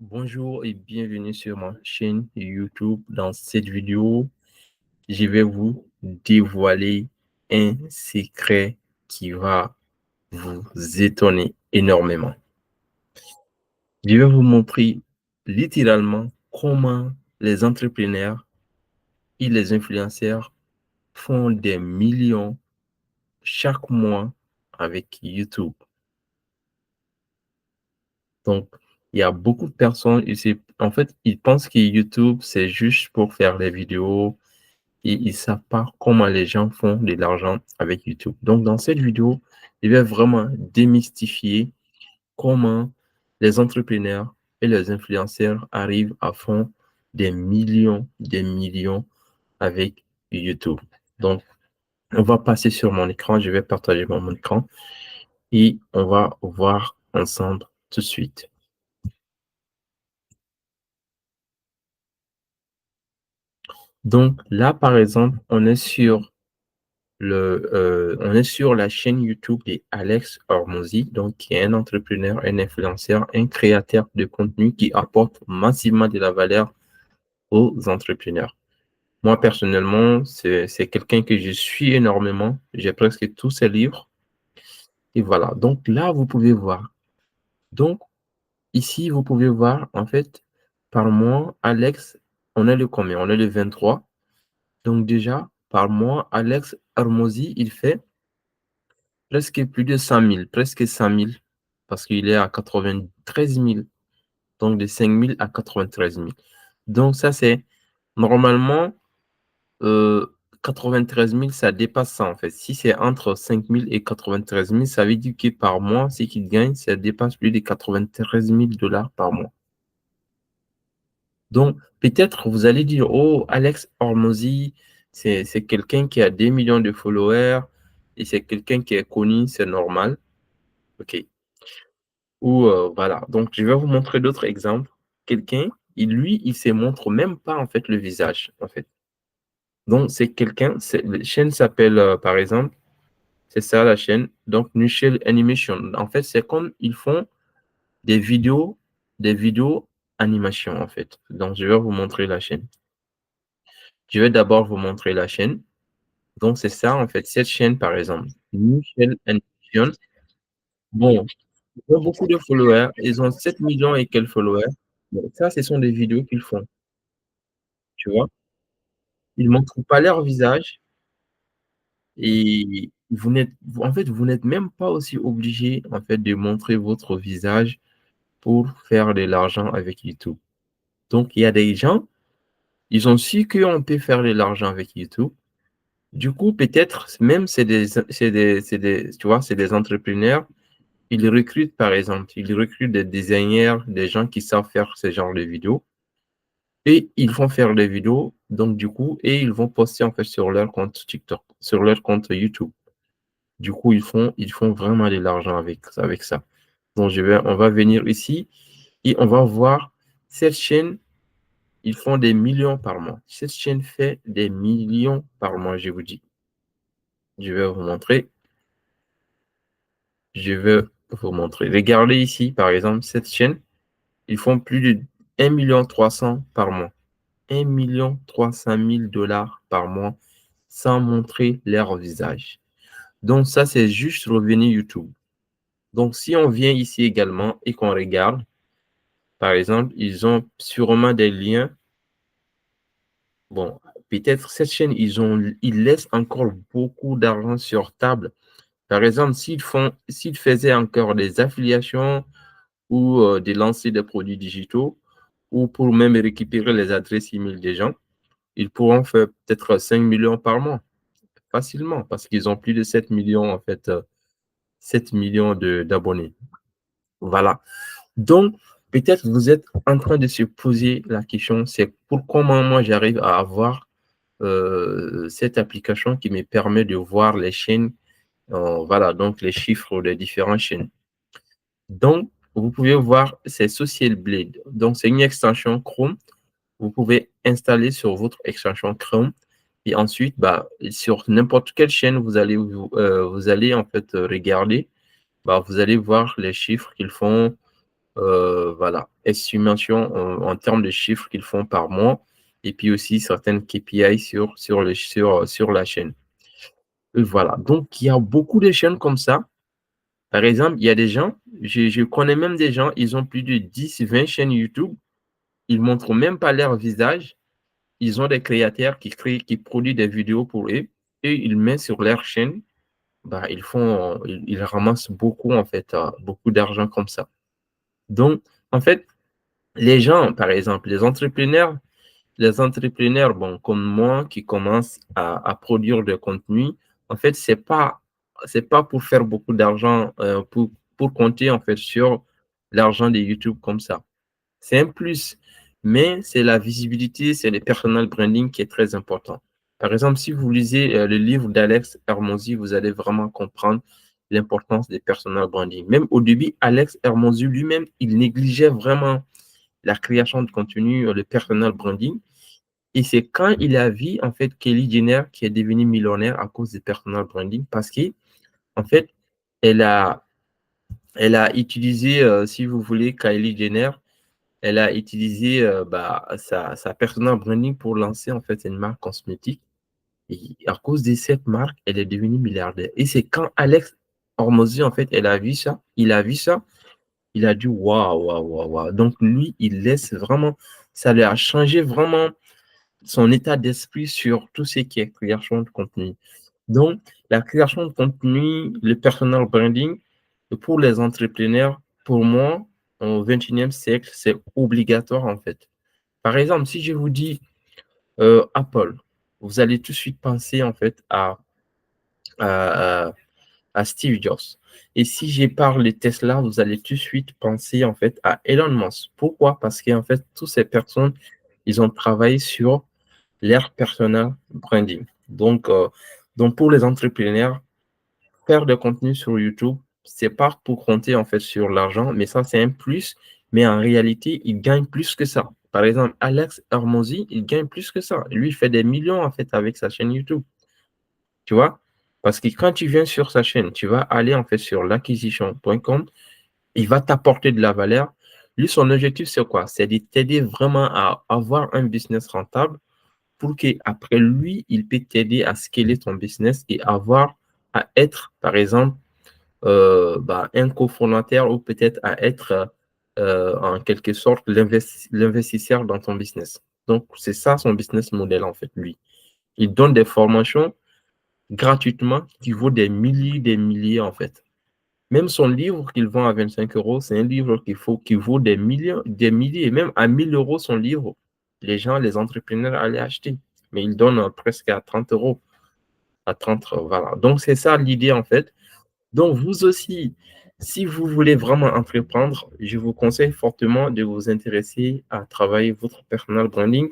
Bonjour et bienvenue sur ma chaîne YouTube. Dans cette vidéo, je vais vous dévoiler un secret qui va vous étonner énormément. Je vais vous montrer littéralement comment les entrepreneurs et les influenceurs font des millions chaque mois avec YouTube. Donc, il y a beaucoup de personnes, en fait, ils pensent que YouTube, c'est juste pour faire des vidéos et ils ne savent pas comment les gens font de l'argent avec YouTube. Donc, dans cette vidéo, je vais vraiment démystifier comment les entrepreneurs et les influenceurs arrivent à faire des millions avec YouTube. Donc, on va passer sur mon écran, je vais partager mon écran et on va voir ensemble tout de suite. Donc là, par exemple, on est sur la chaîne YouTube de Alex Hormozy, donc qui est un entrepreneur, un influenceur, un créateur de contenu qui apporte massivement de la valeur aux entrepreneurs. Moi, personnellement, c'est quelqu'un que je suis énormément. J'ai presque tous ses livres. Et voilà. Donc là, vous pouvez voir. Donc, ici, vous pouvez voir, en fait, par mois, Alex, on est le combien? On est le 23. Donc déjà, par mois, Alex Hormozy, il fait presque plus de 100 000, presque 100 000, parce qu'il est à 93 000, donc de 5 000 à 93 000. Donc ça, c'est normalement 93 000, ça dépasse ça en fait. Si c'est entre 5 000 et 93 000, ça veut dire que par mois, ce qu'il gagne, ça dépasse plus de 93 000 dollars par mois. Donc peut-être vous allez dire, oh, Alex Hormozy, c'est quelqu'un qui a des millions de followers et c'est quelqu'un qui est connu, c'est normal. OK. Ou voilà. Donc, je vais vous montrer d'autres exemples. Quelqu'un, lui, il ne se montre même pas en fait le visage, en fait. Donc, c'est quelqu'un, la chaîne s'appelle, par exemple, c'est ça la chaîne. Donc, Nushel Animation. En fait, c'est comme ils font des vidéos animation, en fait. Donc, je vais vous montrer la chaîne. Je vais d'abord vous montrer la chaîne. Donc, c'est ça, en fait, cette chaîne, par exemple. Nushel Animation. Bon, ils ont beaucoup de followers. Ils ont 7 millions et quelques followers. Bon, ça, ce sont des vidéos qu'ils font, tu vois. Ils ne montrent pas leur visage et en fait, vous n'êtes même pas aussi obligé, en fait, de montrer votre visage pour faire de l'argent avec YouTube. Donc, il y a des gens, ils ont su qu'on peut faire de l'argent avec YouTube. Du coup, peut-être, même tu vois, c'est des entrepreneurs. Ils recrutent, par exemple, ils recrutent des designers, des gens qui savent faire ce genre de vidéos. Et ils vont faire des vidéos, donc du coup, et ils vont poster en fait sur leur compte TikTok, sur leur compte YouTube. Du coup, ils font vraiment de l'argent avec ça. Donc, on va venir ici et on va voir cette chaîne, ils font des millions par mois. Cette chaîne fait des millions par mois, je vous dis. Je vais vous montrer. Je vais vous montrer. Regardez ici, par exemple, cette chaîne, ils font plus de 1,3 million par mois. 1,3 million par mois sans montrer leur visage. Donc, ça, c'est juste revenu YouTube. Donc, si on vient ici également et qu'on regarde, par exemple, ils ont sûrement des liens. Bon, peut-être cette chaîne, ils laissent encore beaucoup d'argent sur table. Par exemple, s'ils faisaient encore des affiliations ou des lancers de produits digitaux, ou pour même récupérer les adresses email des gens, ils pourront faire peut-être 5 millions par mois. Facilement, parce qu'ils ont plus de 7 millions, en fait, 7 millions d'abonnés. Voilà. Donc, peut-être vous êtes en train de se poser la question, c'est comment moi j'arrive à avoir cette application qui me permet de voir les chaînes, voilà, donc les chiffres des différentes chaînes. Donc, vous pouvez voir, c'est Social Blade. Donc, c'est une extension Chrome. Vous pouvez installer sur votre extension Chrome. Et ensuite, bah, sur n'importe quelle chaîne, vous allez en fait regarder, bah, vous allez voir les chiffres qu'ils font, voilà, estimation en termes de chiffres qu'ils font par mois et puis aussi certaines KPI sur la chaîne. Et voilà, donc il y a beaucoup de chaînes comme ça. Par exemple, il y a des gens, je connais même des gens, ils ont plus de 10, 20 chaînes YouTube, ils montrent même pas leur visage, ils ont des créateurs qui créent, qui produisent des vidéos pour eux et ils mettent sur leur chaîne, bah, ils ramassent beaucoup, en fait, beaucoup d'argent comme ça. Donc, en fait, les gens, par exemple, les entrepreneurs, bon, comme moi, qui commencent à produire de contenu, en fait, c'est pas pour faire beaucoup d'argent, pour compter, en fait, sur l'argent de YouTube comme ça. C'est un plus, mais c'est la visibilité, c'est le personal branding qui est très important. Par exemple, si vous lisez le livre d'Alex Hermosi, vous allez vraiment comprendre l'importance des personal branding. Même au début, Alex Hermosi lui-même, il négligeait vraiment la création de contenu, le personal branding. Et c'est quand il a vu, en fait, Kelly Jenner qui est devenue millionnaire à cause du personal branding parce que, en fait, elle a, elle a utilisé, si vous voulez, Kylie Jenner, elle a utilisé bah, sa personal branding pour lancer, en fait, une marque cosmétique. Et à cause de cette marque, elle est devenue milliardaire. Et c'est quand Alex Hormozy, en fait, il a vu ça, il a dit waouh, waouh, waouh, waouh. Donc, lui, il laisse vraiment, ça lui a changé vraiment son état d'esprit sur tout ce qui est création de contenu. Donc, la création de contenu, le personal branding, pour les entrepreneurs, pour moi, au 21e siècle, c'est obligatoire en fait. Par exemple, si je vous dis Apple, vous allez tout de suite penser en fait à, à Steve Jobs. Et si je parle de Tesla, vous allez tout de suite penser en fait à Elon Musk. Pourquoi? Parce qu'en fait, toutes ces personnes, ils ont travaillé sur leur personal branding. Donc pour les entrepreneurs, faire des contenus sur YouTube, c'est pas pour compter en fait sur l'argent, mais ça c'est un plus. Mais en réalité, ils gagnent plus que ça. Par exemple, Alex Hermosi, il gagne plus que ça. Lui, il fait des millions en fait avec sa chaîne YouTube. Tu vois? Parce que quand tu viens sur sa chaîne, tu vas aller en fait sur l'acquisition.com, il va t'apporter de la valeur. Lui, son objectif, c'est quoi? C'est de t'aider vraiment à avoir un business rentable pour qu'après lui, il peut t'aider à scaler ton business et avoir à être, par exemple, bah, un cofondateur ou peut-être à être en quelque sorte l'investisseur dans ton business. Donc, c'est ça son business model en fait, lui. Il donne des formations gratuitement qui vaut des milliers en fait. Même son livre qu'il vend à 25 euros, c'est un livre qui vaut des millions, des milliers. Même à 1 000 euros, son livre, les gens, les entrepreneurs allaient acheter. Mais il donne presque à 30 euros. À 30, voilà. Donc, c'est ça l'idée, en fait. Donc, vous aussi, si vous voulez vraiment entreprendre, je vous conseille fortement de vous intéresser à travailler votre personal branding.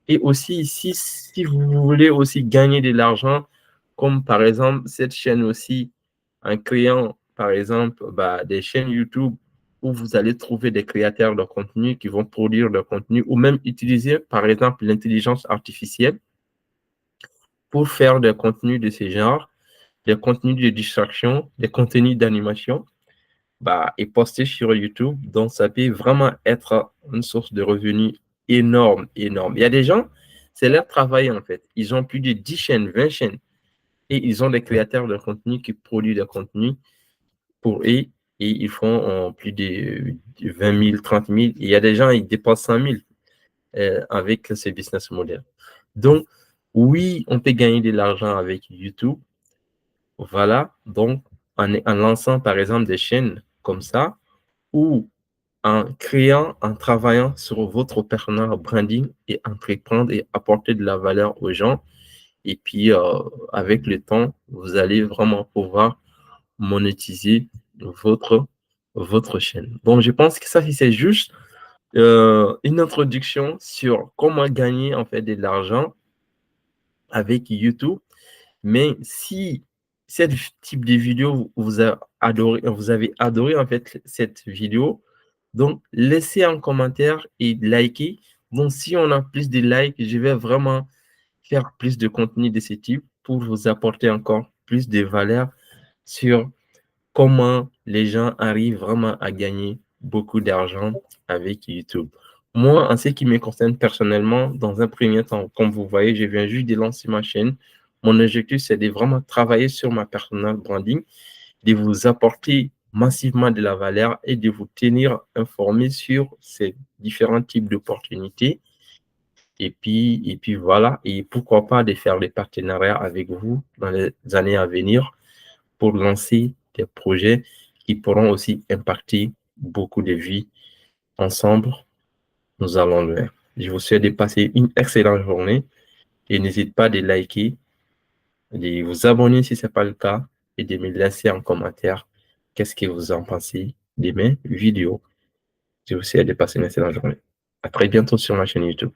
Et aussi, si vous voulez aussi gagner de l'argent, comme par exemple cette chaîne aussi, en créant par exemple bah, des chaînes YouTube où vous allez trouver des créateurs de contenu qui vont produire de contenu ou même utiliser par exemple l'intelligence artificielle pour faire des contenus de ce genre, des contenus de distraction, des contenus d'animation bah, et poster sur YouTube. Donc, ça peut vraiment être une source de revenus énorme, énorme. Il y a des gens, c'est leur travail en fait. Ils ont plus de 10 chaînes, 20 chaînes et ils ont des créateurs de contenu qui produisent des contenus pour eux et ils font plus de 20 000, 30 000. Et il y a des gens, ils dépassent 100 000 avec ce business model. Donc, oui, on peut gagner de l'argent avec YouTube. Voilà. Donc, en lançant par exemple des chaînes comme ça ou en créant, en travaillant sur votre personal branding et entreprendre et apporter de la valeur aux gens. Et puis, avec le temps, vous allez vraiment pouvoir monétiser votre, votre chaîne. Bon, je pense que ça, c'est juste une introduction sur comment gagner en fait de l'argent avec YouTube. Mais si ce type de vidéo vous avez adoré en fait cette vidéo, donc laissez un commentaire et likez. Donc si on a plus de likes, je vais vraiment faire plus de contenu de ce type pour vous apporter encore plus de valeur sur comment les gens arrivent vraiment à gagner beaucoup d'argent avec YouTube. Moi, en ce qui me concerne personnellement, dans un premier temps, comme vous voyez, je viens juste de lancer ma chaîne. Mon objectif, c'est de vraiment travailler sur ma personal branding, de vous apporter massivement de la valeur et de vous tenir informé sur ces différents types d'opportunités. Et puis voilà, et pourquoi pas de faire des partenariats avec vous dans les années à venir pour lancer des projets qui pourront aussi impacter beaucoup de vies. Ensemble, nous allons le faire. Je vous souhaite de passer une excellente journée et n'hésitez pas de liker, de vous abonner si ce n'est pas le cas et de me laisser en commentaire qu'est-ce que vous en pensez de mes vidéos. Je vous souhaite de passer une excellente journée. À très bientôt sur ma chaîne YouTube.